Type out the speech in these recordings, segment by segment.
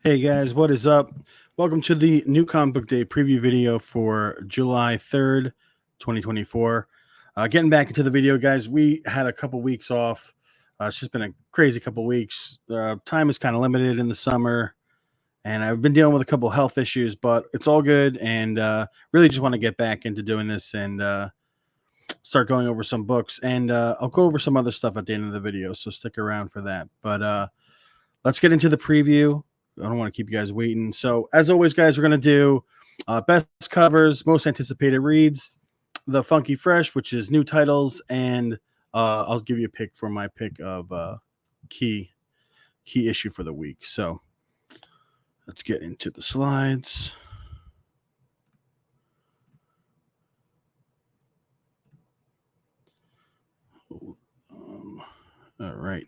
Hey guys, what is up? Welcome to the new comic book day preview video for July 3rd, 2024. Getting back into the video, guys. We had a couple weeks off. It's just been a crazy couple weeks. Time is kind of limited in the summer, and I've been dealing with a couple health issues, but it's all good. And really just want to get back into doing this and start going over some books. And I'll go over some other stuff at the end of the video, so stick around for that. But let's get into the preview. I don't want to keep you guys waiting. So as always, guys, we're going to do best covers, most anticipated reads, the Funky Fresh, which is new titles, and I'll give you a pick for my pick of key issue for the week. So let's get into the slides. All right.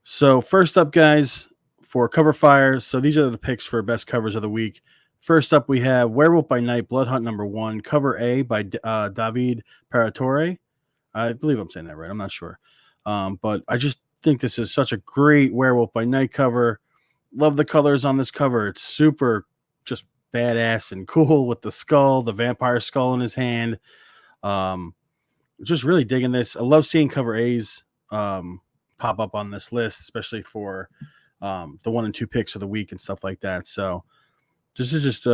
So first up, guys, for cover fire. So these are the picks for best covers of the week. First up, we have Werewolf by Night, Blood Hunt #1, cover A by David Paratore. I believe I'm saying that right. I'm not sure. But I just think this is such a great Werewolf by Night cover. Love the colors on this cover. It's super just badass and cool with the skull, the vampire skull in his hand. Just really digging this. I love seeing cover A's pop up on this list, especially for the 1 and 2 picks of the week and stuff like that. So this is just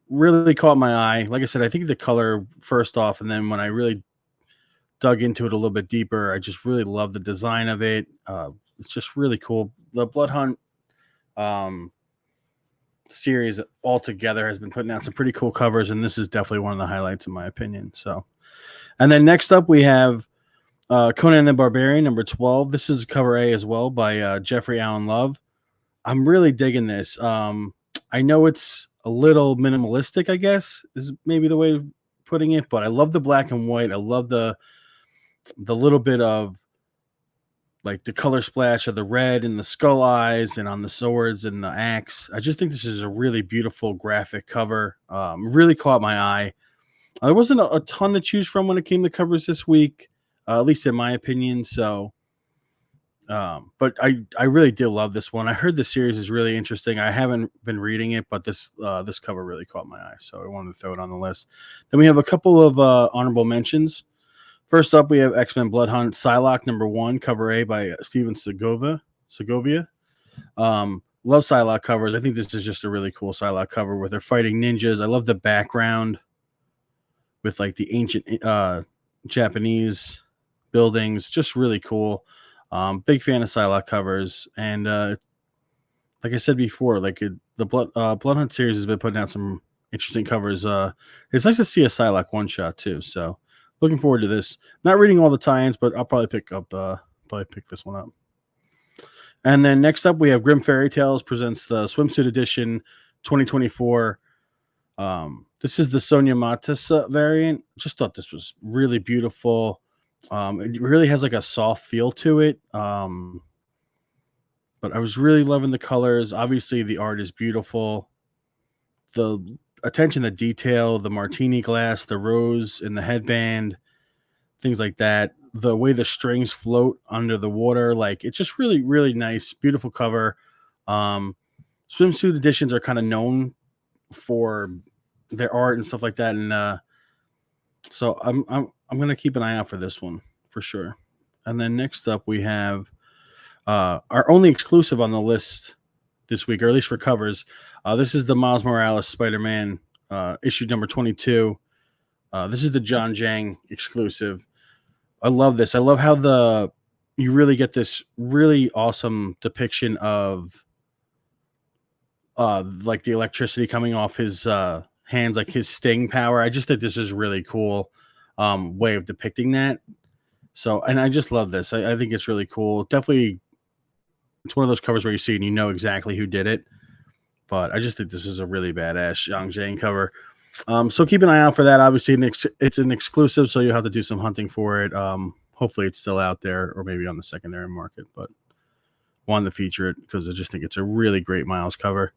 really caught my eye. Like I said, I think the color first off, and then when I really dug into it a little bit deeper, I just really love the design of it. It's just really cool. The Blood Hunt series altogether has been putting out some pretty cool covers, and this is definitely one of the highlights in my opinion. So, and then next up we have Conan the Barbarian #12. This is cover A as well by Jeffrey Allen Love. I'm really digging this. I know it's a little minimalistic, I guess, is maybe the way of putting it, but I love the black and white. I love the little bit of like the color splash of the red and the skull eyes and on the swords and the axe. I just think this is a really beautiful graphic cover. Really caught my eye. There wasn't a ton to choose from when it came to covers this week. At least in my opinion. So, but I really do love this one. I heard the series is really interesting. I haven't been reading it, but this cover really caught my eye, so I wanted to throw it on the list. Then we have a couple of honorable mentions. First up, we have X-Men Blood Hunt Psylocke #1, cover A by Steven Segovia. Love Psylocke covers. I think this is just a really cool Psylocke cover where they're fighting ninjas. I love the background with like the ancient Japanese buildings, just really cool. Big fan of Psylocke covers, and like I said before, like the Blood Hunt series has been putting out some interesting covers. It's nice to see a Psylocke one shot too. So looking forward to this. Not reading all the tie-ins, but I'll probably pick this one up. And then next up, we have Grim Fairy Tales presents the Swimsuit Edition 2024. This is the Sonia Matissa variant. Just thought this was really beautiful. It really has like a soft feel to it. But I was really loving the colors. Obviously, the art is beautiful. The attention to detail, the martini glass, the rose in the headband, things like that. The way the strings float under the water, like it's just really, really nice, beautiful cover. Swimsuit editions are kind of known for their art and stuff like that, and so I'm gonna keep an eye out for this one for sure. And then next up we have our only exclusive on the list this week, or at least for covers. This is the Miles Morales Spider-Man issue #22. This is the John Jang exclusive. I love this. I love how you really get this really awesome depiction of like the electricity coming off his hands, like his sting power. I just think this is really cool way of depicting that. So, and I just love this. I think it's really cool. Definitely, it's one of those covers where you see and you know exactly who did it. But I just think this is a really badass Yang Jane cover. So keep an eye out for that. Obviously, it's an exclusive, so you'll have to do some hunting for it. Hopefully, it's still out there or maybe on the secondary market. But wanted to feature it because I just think it's a really great Miles cover.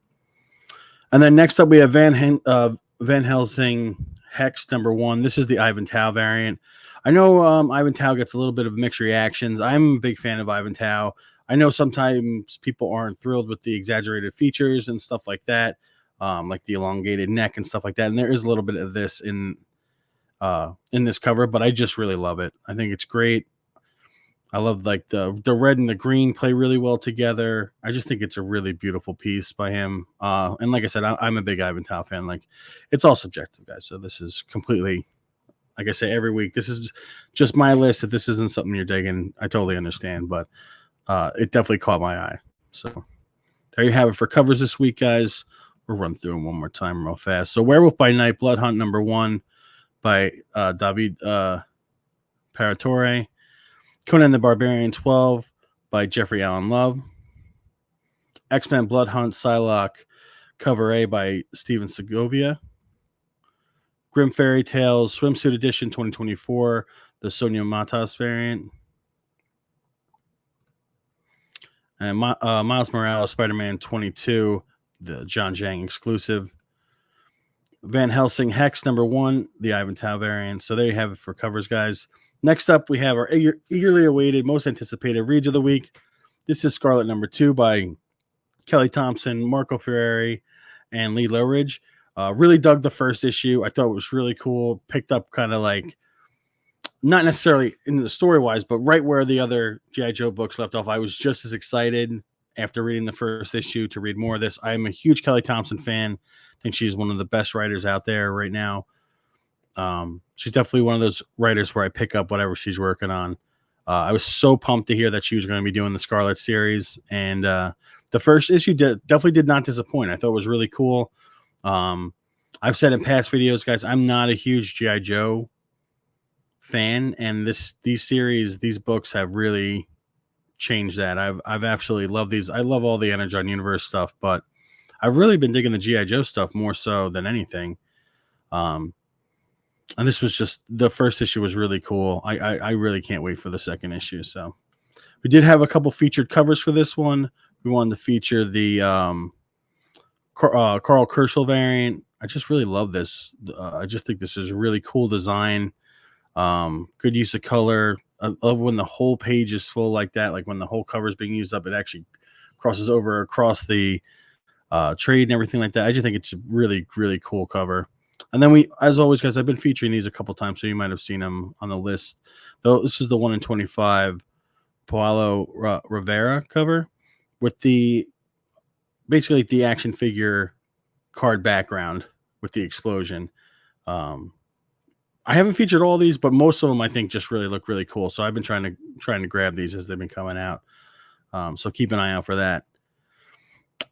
And then next up, we have Van Helsing Hex #1. This is the Ivan Tao variant. I know Ivan Tao gets a little bit of mixed reactions. I'm a big fan of Ivan Tao. I know sometimes people aren't thrilled with the exaggerated features and stuff like that, like the elongated neck and stuff like that. And there is a little bit of this in this cover, but I just really love it. I think it's great. I love like the red and the green play really well together. I just think it's a really beautiful piece by him. And like I said, I'm a big Ivanhoe fan. Like, it's all subjective, guys. So this is completely, like I say every week, this is just my list. If this isn't something you're digging, I totally understand. But it definitely caught my eye. So there you have it for covers this week, guys. We'll run through them one more time real fast. So Werewolf by Night, Blood Hunt #1 by David Paratore. Conan the Barbarian 12 by Jeffrey Allen Love. X-Men Blood Hunt Psylocke cover A by Steven Segovia. Grim Fairy Tales Swimsuit Edition 2024, the Sonia Matas variant. And Miles Morales Spider-Man 22, the John Jang exclusive. Van Helsing Hex #1, the Ivanhoe variant. So there you have it for covers, guys. Next up, we have our eagerly awaited, most anticipated reads of the week. This is Scarlett #2 by Kelly Thompson, Marco Ferreri, and Lee Lowridge. Really dug the first issue. I thought it was really cool. Picked up kind of like, not necessarily in the story-wise, but right where the other G.I. Joe books left off. I was just as excited after reading the first issue to read more of this. I'm a huge Kelly Thompson fan. I think she's one of the best writers out there right now. She's definitely one of those writers where I pick up whatever she's working on. I was so pumped to hear that she was going to be doing the Scarlett series, and the first issue definitely did not disappoint. I thought it was really cool. I've said in past videos, guys, I'm not a huge G.I. Joe fan, and these books have really changed that. I've absolutely loved these. I love all the Energon Universe stuff, but I've really been digging the G.I. Joe stuff more so than anything. And this was just, the first issue was really cool. I really can't wait for the second issue. So we did have a couple featured covers for this one. We wanted to feature the Carl Kerschel variant. I just really love this. I just think this is a really cool design. Good use of color. I love when the whole page is full like that. Like when the whole cover is being used up, it actually crosses over across the trade and everything like that. I just think it's a really, really cool cover. And then as always, guys, I've been featuring these a couple times, so you might have seen them on the list. Though this is the 1 in 25 Paulo Rivera cover with basically the action figure card background with the explosion. I haven't featured all these, but most of them I think just really look really cool. So I've been trying to grab these as they've been coming out. So keep an eye out for that.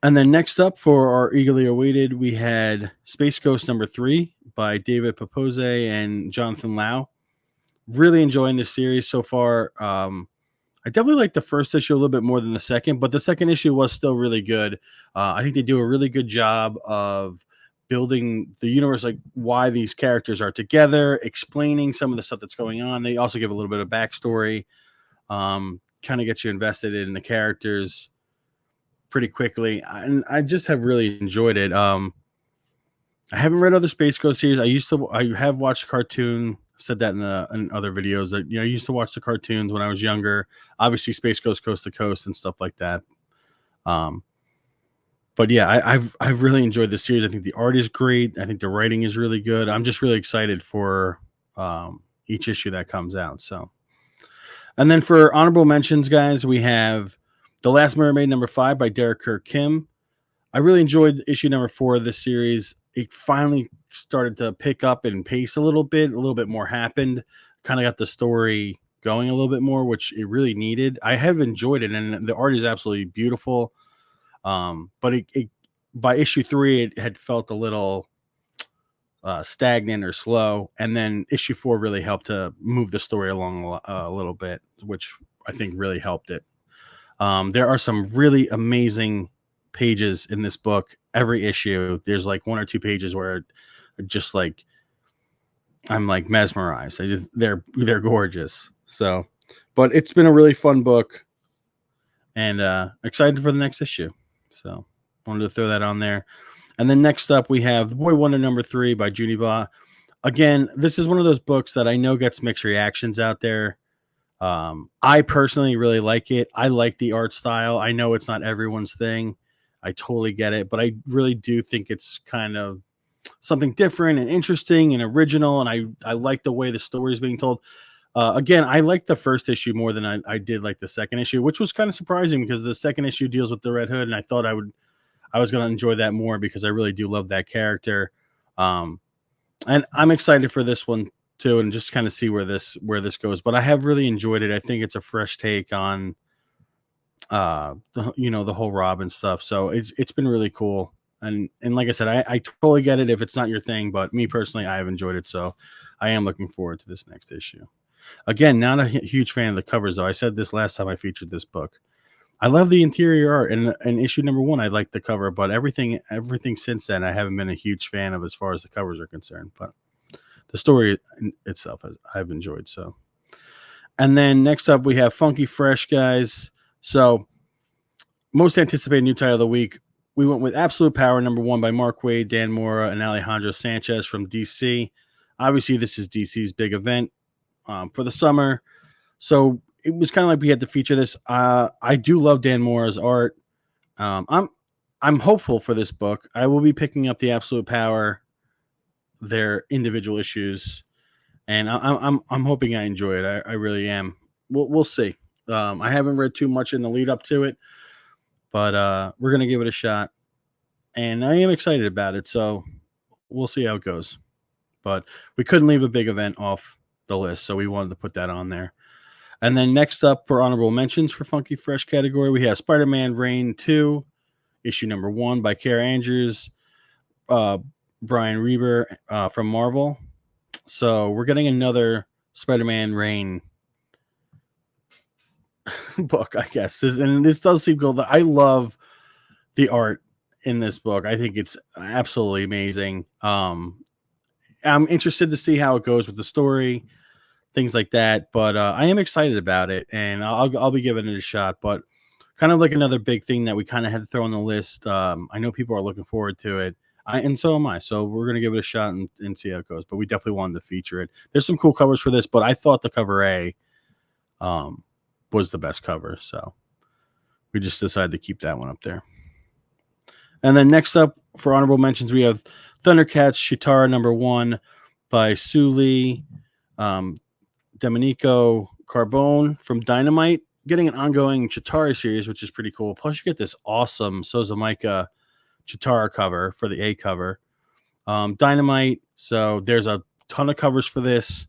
And then next up for our eagerly awaited, we had Space Ghost #3 by David Papose and Jonathan Lau. Really enjoying this series so far. I definitely like the first issue a little bit more than the second, but the second issue was still really good. I think they do a really good job of building the universe, like why these characters are together, explaining some of the stuff that's going on. They also give a little bit of backstory, kind of get you invested in the characters pretty quickly, and I just have really enjoyed it. I haven't read other Space Ghost series. I have watched the cartoon. I've said that in other videos that I used to watch the cartoons when I was younger. Obviously, Space Ghost Coast to Coast and stuff like that. But yeah, I've really enjoyed the series. I think the art is great. I think the writing is really good. I'm just really excited for each issue that comes out. So, and then for honorable mentions, guys, we have The Last Mermaid #5 by Derek Kirk Kim. I really enjoyed issue #4 of this series. It finally started to pick up and pace a little bit more happened. Kind of got the story going a little bit more, which it really needed. I have enjoyed it, and the art is absolutely beautiful. But it by issue 3, it had felt a little stagnant or slow, and then issue 4 really helped to move the story along a little bit, which I think really helped it. There are some really amazing pages in this book. Every issue, there's like 1 or 2 pages where just like I'm like mesmerized. They're gorgeous. So, but it's been a really fun book, and excited for the next issue. So wanted to throw that on there. And then next up we have Boy Wonder #3 by Junie Ba. Again, this is one of those books that I know gets mixed reactions out there. I personally really like it. I like the art style. I know it's not everyone's thing. I totally get it, but I really do think it's kind of something different and interesting and original. And I like the way the story is being told. Again, I like the first issue more than I did like the second issue, which was kind of surprising because the second issue deals with the Red Hood, and I thought I was going to enjoy that more because I really do love that character. Um, and I'm excited for this one too, and just kind of see where this goes. But I have really enjoyed it. I think it's a fresh take on the whole Robin stuff. So it's been really cool. And like I said, I totally get it if it's not your thing, but me personally, I have enjoyed it. So I am looking forward to this next issue. Again, not a huge fan of the covers though. I said this last time I featured this book. I love the interior art, and issue number 1, I liked the cover, but everything since then, I haven't been a huge fan of as far as the covers are concerned. But the story itself, I've enjoyed. So, and then next up we have Funky Fresh, guys. So, most anticipated new title of the week, we went with Absolute Power number 1 by Mark Waid, Dan Mora, and Alejandro Sanchez from DC. Obviously, this is DC's big event for the summer, so it was kind of like we had to feature this. I do love Dan Mora's art. I'm hopeful for this book. I will be picking up the Absolute Power, their individual issues, and I'm hoping I enjoy it. I really am. We'll see. I haven't read too much in the lead up to it, but we're gonna give it a shot, and I am excited about it. So we'll see how it goes. But we couldn't leave a big event off the list, so we wanted to put that on there. And then next up for honorable mentions for Funky Fresh category, we have Spider-Man Reign 2, issue number 1 by Kara Andrews, Brian Reber from Marvel. So we're getting another Spider-Man Reign book, I guess. And this does seem cool. I love the art in this book. I think it's absolutely amazing. I'm interested to see how it goes with the story, things like that. But I am excited about it, and I'll be giving it a shot. But kind of like another big thing that we kind of had to throw on the list. I know people are looking forward to it. And so am I. So we're going to give it a shot and see how it goes. But we definitely wanted to feature it. There's some cool covers for this, but I thought the cover A was the best cover. So we just decided to keep that one up there. And then next up for honorable mentions, we have Thundercats Chitara number 1 by Sue Lee, Domenico Carbone from Dynamite, getting an ongoing Chitara series, which is pretty cool. Plus, you get this awesome Sozamaika Chitara cover for the A cover. Dynamite, so there's a ton of covers for this.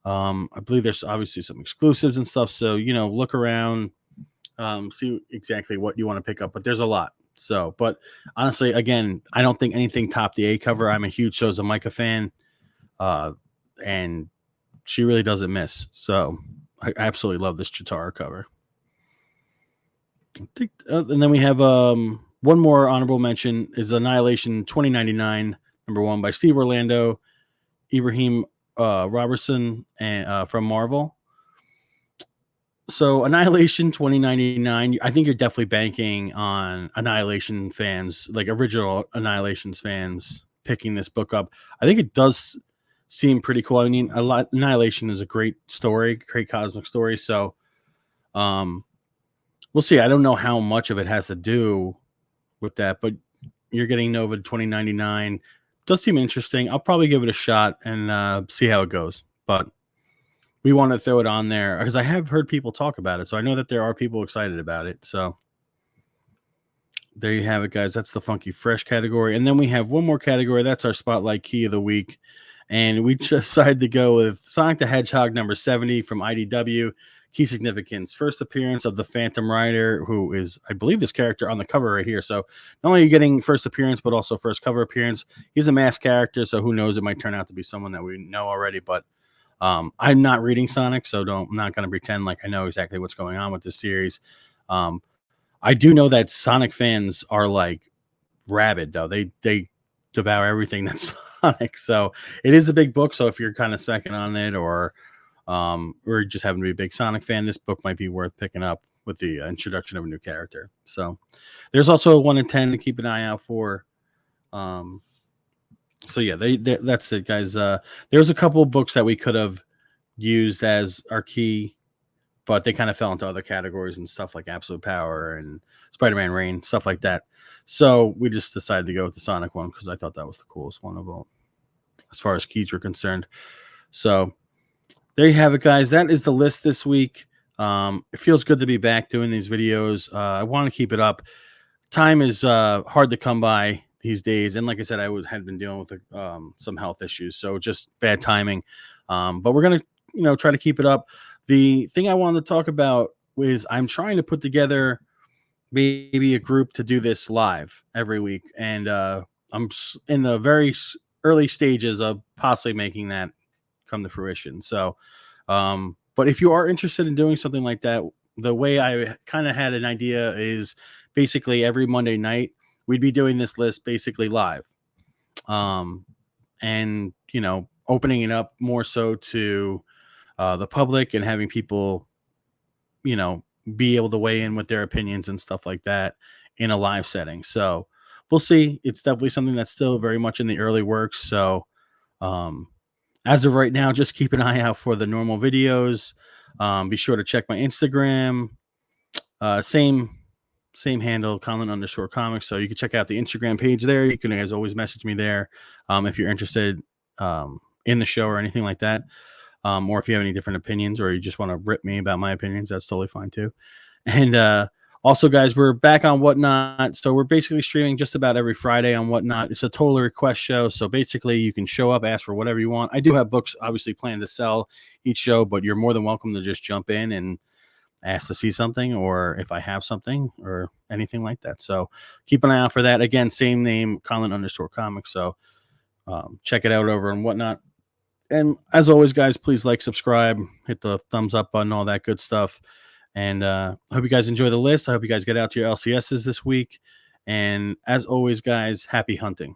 I believe there's obviously some exclusives and stuff, so look around, see exactly what you want to pick up, but there's a lot. So, but honestly, again, I don't think anything topped the A cover. I'm a huge Sozamaika fan, and she really doesn't miss. So I absolutely love this Chitara cover. I think, and then we have one more honorable mention is Annihilation 2099 number 1 by Steve Orlando, Ibrahim Robertson, and from Marvel. So Annihilation 2099, I think you're definitely banking on Annihilation fans, like original Annihilations fans, picking this book up. I think it does seem pretty cool. I mean, Annihilation is a great story, great cosmic story. So we'll see. I don't know how much of it has to do with that, but you're getting Nova 2099. Does seem interesting. I'll probably give it a shot and see how it goes. But we want to throw it on there because I have heard people talk about it. So I know that there are people excited about it. So there you have it, guys. That's the Funky Fresh category. And then we have one more category. That's our Spotlight Key of the Week. And we decided to go with Sonic the Hedgehog number 70 from IDW. Key significance. First appearance of the Phantom Rider, who is, I believe, this character on the cover right here. So not only are you getting first appearance, but also first cover appearance. He's a masked character, so who knows? It might turn out to be someone that we know already. But I'm not reading Sonic, so I'm not going to pretend like I know exactly what's going on with this series. I do know that Sonic fans are like rabid, though. They devour everything that's Sonic. So it is a big book. So if you're kind of specking on it or just happen to be a big Sonic fan, this book might be worth picking up with the introduction of a new character. So there's also a 1 in 10 to keep an eye out for. So yeah, that's it, guys. There's a couple of books that we could have used as our key but they kind of fell into other categories and stuff like Absolute Power and Spider-Man Rain, stuff like that. So we just decided to go with the Sonic one because I thought that was the coolest one of all, as far as keys were concerned. So there you have it, guys. That is the list this week. It feels good to be back doing these videos. I want to keep it up. Time is hard to come by these days, and like I said, had been dealing with some health issues, so just bad timing. But we're gonna, try to keep it up. The thing I wanted to talk about is I'm trying to put together maybe a group to do this live every week, and I'm in the very early stages of possibly making that come to fruition. So, but if you are interested in doing something like that, the way I kind of had an idea is basically every Monday night we'd be doing this list basically live, and opening it up more so to the public and having people be able to weigh in with their opinions and stuff like that in a live setting. So we'll see. It's definitely something that's still very much in the early works. So as of right now, just keep an eye out for the normal videos. Be sure to check my Instagram. Same handle, Colin_comics. So you can check out the Instagram page there. You can, as always, message me there if you're interested in the show or anything like that. Or if you have any different opinions or you just want to rip me about my opinions, that's totally fine too. And also, guys, we're back on Whatnot. So we're basically streaming just about every Friday on Whatnot. It's a total request show. So basically, you can show up, ask for whatever you want. I do have books, obviously, planned to sell each show, but you're more than welcome to just jump in and ask to see something, or if I have something or anything like that. So keep an eye out for that. Again, same name, Colin_comics. So check it out over on Whatnot. And as always, guys, please like, subscribe, hit the thumbs up button, all that good stuff. And I hope you guys enjoy the list. I hope you guys get out to your LCSs this week. And as always, guys, happy hunting.